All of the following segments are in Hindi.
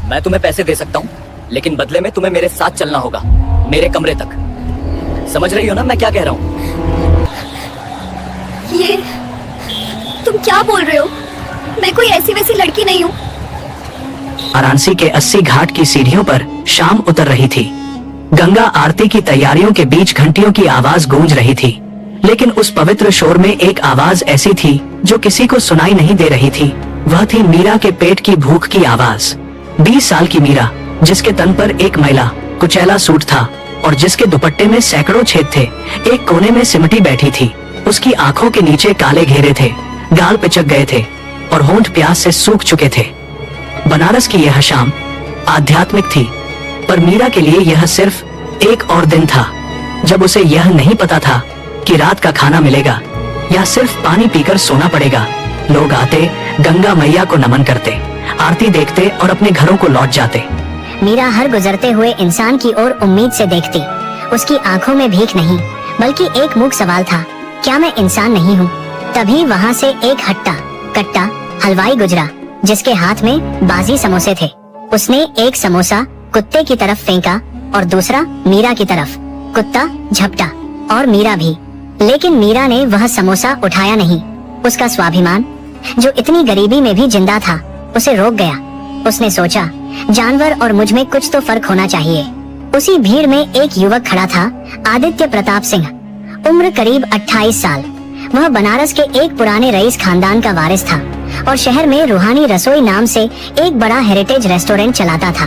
मैं तुम्हें पैसे दे सकता हूँ, लेकिन बदले में तुम्हें मेरे साथ चलना होगा, मेरे कमरे तक। समझ रही हो ना मैं क्या कह रहा हूँ? ये तुम क्या बोल रहे हो? मैं कोई ऐसी वैसी लड़की नहीं हूँ। वाराणसी के 80 घाट की सीढ़ियों पर शाम उतर रही थी। गंगा आरती की तैयारियों के बीच घंटियों की आवाज गूंज रही थी, लेकिन उस पवित्र शोर में एक आवाज ऐसी थी जो किसी को सुनाई नहीं दे रही थी। वह थी मीरा के पेट की भूख की आवाज। 20 साल की मीरा, जिसके तन पर एक मैला कुचैला सूट था और जिसके दुपट्टे में सैकड़ों छेद थे, एक कोने में सिमटी बैठी थी। उसकी आंखों के नीचे काले घेरे थे, गाल पिचक गए थे और होंठ प्यास से सूख चुके थे। बनारस की यह शाम आध्यात्मिक थी, पर मीरा के लिए यह सिर्फ एक और दिन था, जब उसे यह नहीं पता था कि रात का खाना मिलेगा या सिर्फ पानी पीकर सोना पड़ेगा। लोग आते, गंगा मैया को नमन करते, आरती देखते और अपने घरों को लौट जाते। मीरा हर गुजरते हुए इंसान की ओर उम्मीद से देखती। उसकी आंखों में भीख नहीं, बल्कि एक मूक सवाल था, क्या मैं इंसान नहीं हूँ? तभी वहाँ से एक हट्टा कट्टा हलवाई गुजरा, जिसके हाथ में बाजी समोसे थे। उसने एक समोसा कुत्ते की तरफ फेंका और दूसरा मीरा की तरफ। कुत्ता झपटा और मीरा भी, लेकिन मीरा ने वह समोसा उठाया नहीं। उसका स्वाभिमान, जो इतनी गरीबी में भी जिंदा था, उसे रोक गया। उसने सोचा, जानवर और मुझ में कुछ तो फर्क होना चाहिए। उसी भीड़ में एक युवक खड़ा था, आदित्य प्रताप सिंह, उम्र करीब 28 साल। वह बनारस के एक पुराने रईस खानदान का वारिस था और शहर में रूहानी रसोई नाम से एक बड़ा हेरिटेज रेस्टोरेंट चलाता था।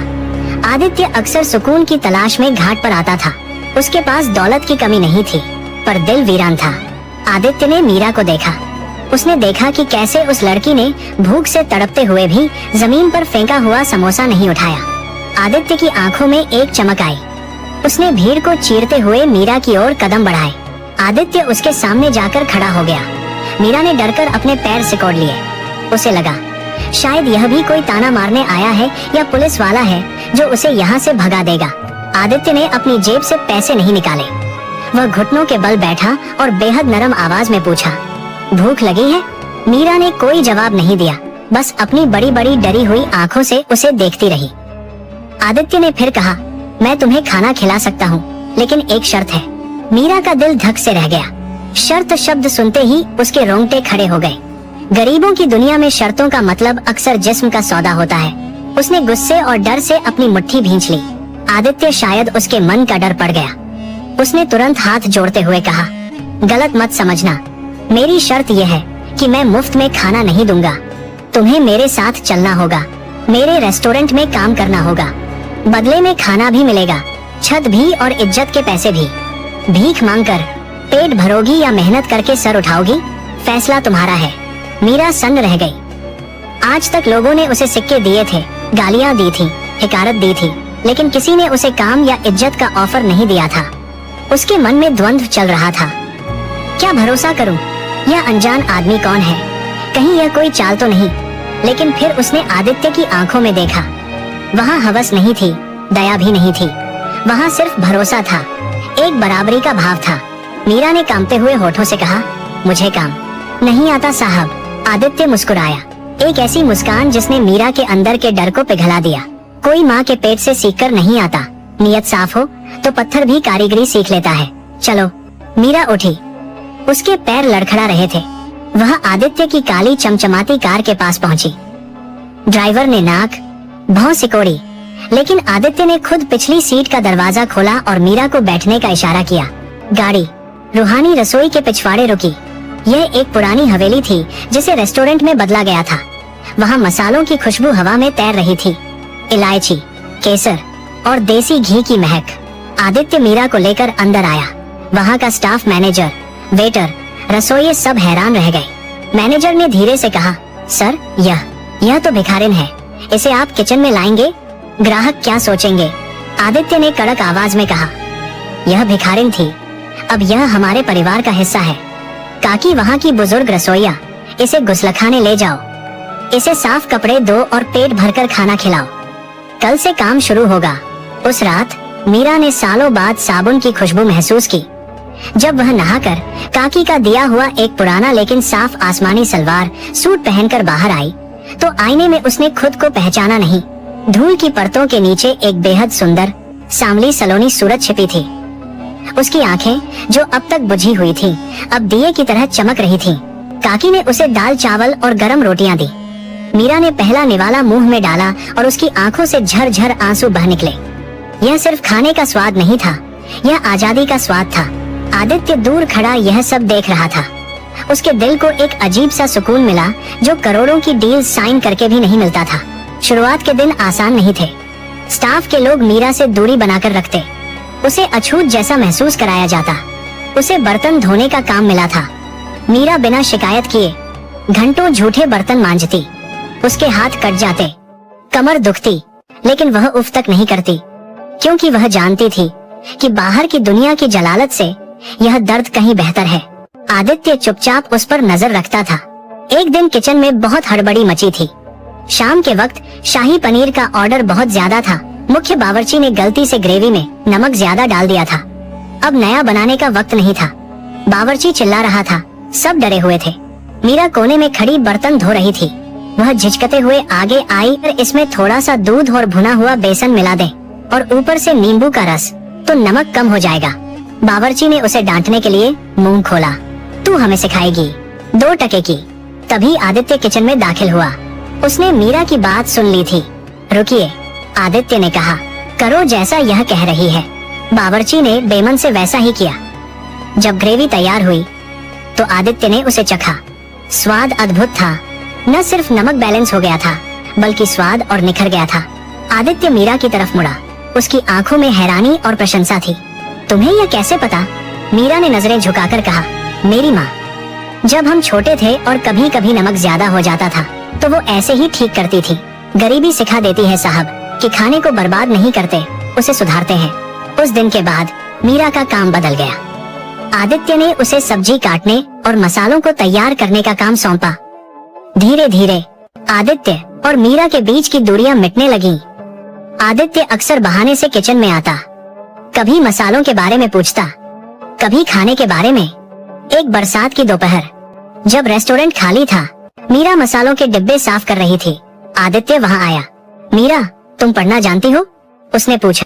आदित्य अक्सर सुकून की तलाश में घाट पर आता था। उसके पास दौलत की कमी नहीं थी, पर दिल वीरान था। आदित्य ने मीरा को देखा। उसने देखा कि कैसे उस लड़की ने भूख से तड़पते हुए भी जमीन पर फेंका हुआ समोसा नहीं उठाया। आदित्य की आंखों में एक चमक आई। उसने भीड़ को चीरते हुए मीरा की ओर कदम बढ़ाए। आदित्य उसके सामने जाकर खड़ा हो गया। मीरा ने डरकर अपने पैर सिकोड़ लिए। उसे लगा, शायद यह भी कोई ताना मारने आया है या पुलिस वाला है जो उसे यहाँ से भगा देगा। आदित्य ने अपनी जेब से पैसे नहीं निकाले। वह घुटनों के बल बैठा और बेहद नरम आवाज में पूछा, भूख लगी है? मीरा ने कोई जवाब नहीं दिया, बस अपनी बड़ी बड़ी डरी हुई आंखों से उसे देखती रही। आदित्य ने फिर कहा, मैं तुम्हें खाना खिला सकता हूँ, लेकिन एक शर्त है। मीरा का दिल धक से रह गया। शर्त शब्द सुनते ही उसके रोंगटे खड़े हो गए। गरीबों की दुनिया में शर्तों का मतलब अक्सर जिस्म का सौदा होता है। उसने गुस्से और डर से अपनी मुट्ठी भींच ली। आदित्य शायद उसके मन का डर पड़ गया। उसने तुरंत हाथ जोड़ते हुए कहा, गलत मत समझना, मेरी शर्त यह है कि मैं मुफ्त में खाना नहीं दूंगा। तुम्हें मेरे साथ चलना होगा, मेरे रेस्टोरेंट में काम करना होगा। बदले में खाना भी मिलेगा, छत भी और इज्जत के पैसे भी। भीख मांगकर पेट भरोगी या मेहनत करके सर उठाओगी, फैसला तुम्हारा है। मीरा सन्न रह गई। आज तक लोगों ने उसे सिक्के दिए थे, गालियां दी थी, हिकारत दी थी, लेकिन किसी ने उसे काम या इज्जत का ऑफर नहीं दिया था। उसके मन में द्वंद्व चल रहा था। क्या भरोसा करूं? यह अनजान आदमी कौन है? कहीं यह कोई चाल तो नहीं? लेकिन फिर उसने आदित्य की आंखों में देखा। वहाँ हवस नहीं थी, दया भी नहीं थी, वहाँ सिर्फ भरोसा था, एक बराबरी का भाव था। मीरा ने कांपते हुए होठों से कहा, मुझे काम नहीं आता साहब। आदित्य मुस्कुराया, एक ऐसी मुस्कान जिसने मीरा के अंदर के डर को पिघला दिया। कोई माँ के पेट से सीखकर नहीं आता, नियत साफ हो तो पत्थर भी कारीगरी सीख लेता है। चलो। मीरा उठी। उसके पैर लड़खड़ा रहे थे। वह आदित्य की काली चमचमाती कार के पास पहुंची। ड्राइवर ने नाक भौं सिकोड़ी, लेकिन आदित्य ने खुद पिछली सीट का दरवाजा खोला और मीरा को बैठने का इशारा किया। गाड़ी रूहानी रसोई के पिछवाड़े रुकी। यह एक पुरानी हवेली थी जिसे रेस्टोरेंट में बदला गया था। वहाँ मसालों की खुशबू हवा में तैर रही थी, इलायची, केसर और देसी घी की महक। आदित्य मीरा को लेकर अंदर आया। वहाँ का स्टाफ, मैनेजर, वेटर, रसोइये सब हैरान रह गए। मैनेजर ने धीरे से कहा, सर यह तो भिखारिन है, इसे आप किचन में लाएंगे? ग्राहक क्या सोचेंगे? आदित्य ने कड़क आवाज में कहा, यह भिखारिन थी, अब यह हमारे परिवार का हिस्सा है। काकी वहाँ की बुजुर्ग रसोइया, इसे गुस्लखाने ले जाओ, इसे साफ कपड़े दो और पेट भरकर खाना खिलाओ। कल से काम शुरू होगा। उस रात मीरा ने सालों बाद साबुन की खुशबू महसूस की। जब वह नहाकर काकी का दिया हुआ एक पुराना लेकिन साफ आसमानी सलवार सूट पहनकर बाहर आई, तो आईने में उसने खुद को पहचाना नहीं। धूल की परतों के नीचे एक बेहद सुंदर सांवली सलोनी सूरत छिपी थी। उसकी आंखें जो अब तक बुझी हुई थीं, अब दिए की तरह चमक रही थीं। काकी ने उसे दाल चावल और गरम रोटियां दी। मीरा ने पहला निवाला मुंह में डाला और उसकी आंखों से झरझर आंसू बह निकले। यह सिर्फ खाने का स्वाद नहीं था, यह आजादी का स्वाद था। आदित्य दूर खड़ा यह सब देख रहा था। उसके दिल को एक अजीब सा सुकून मिला जो करोड़ों की डील साइन करके भी नहीं मिलता था। शुरुआत के दिन आसान नहीं थे। स्टाफ के लोग मीरा से दूरी बनाकर रखते, उसे अछूत जैसा महसूस कराया जाता। उसे बर्तन धोने का काम मिला था। मीरा बिना शिकायत किए घंटों झूठे बर्तन मांजती। उसके हाथ कट जाते, कमर दुखती, लेकिन वह उफ तक नहीं करती, क्योंकि वह जानती थी कि बाहर की दुनिया की जलालत से यह दर्द कहीं बेहतर है। आदित्य चुपचाप उस पर नजर रखता था। एक दिन किचन में बहुत हड़बड़ी मची थी। शाम के वक्त शाही पनीर का ऑर्डर बहुत ज्यादा था। मुख्य बावर्ची ने गलती से ग्रेवी में नमक ज्यादा डाल दिया था। अब नया बनाने का वक्त नहीं था। बावर्ची चिल्ला रहा था, सब डरे हुए थे। मीरा कोने में खड़ी बर्तन धो रही थी। वह झिझकते हुए आगे आई और इसमें थोड़ा सा दूध और भुना हुआ बेसन मिला दे और ऊपर से नींबू का रस, तो नमक कम हो जाएगा। बावर्ची ने उसे डांटने के लिए मुंह खोला, तू हमें सिखाएगी 2 टके की। तभी आदित्य किचन में दाखिल हुआ। उसने मीरा की बात सुन ली थी। रुकिए, आदित्य ने कहा, करो जैसा यह कह रही है। बावर्ची ने बेमन से वैसा ही किया। जब ग्रेवी तैयार हुई तो आदित्य ने उसे चखा। स्वाद अद्भुत था। न सिर्फ नमक बैलेंस हो गया था, बल्कि स्वाद और निखर गया था। आदित्य मीरा की तरफ मुड़ा। उसकी आंखों में हैरानी और प्रशंसा थी। तुम्हें यह कैसे पता? मीरा ने नजरें झुकाकर कहा, मेरी माँ। जब हम छोटे थे और कभी कभी नमक ज्यादा हो जाता था तो वो ऐसे ही ठीक करती थी। गरीबी सिखा देती है साहब कि खाने को बर्बाद नहीं करते, उसे सुधारते हैं। उस दिन के बाद मीरा का काम बदल गया। आदित्य ने उसे सब्जी काटने और मसालों को तैयार करने का काम सौंपा। धीरे धीरे आदित्य और मीरा के बीच की दूरियां मिटने लगीं। आदित्य अक्सर बहाने से किचन में आता, कभी मसालों के बारे में पूछता, कभी खाने के बारे में। एक बरसात की दोपहर, जब रेस्टोरेंट खाली था, मीरा मसालों के डिब्बे साफ कर रही थी। आदित्य वहां आया। मीरा, तुम पढ़ना जानती हो? उसने पूछा।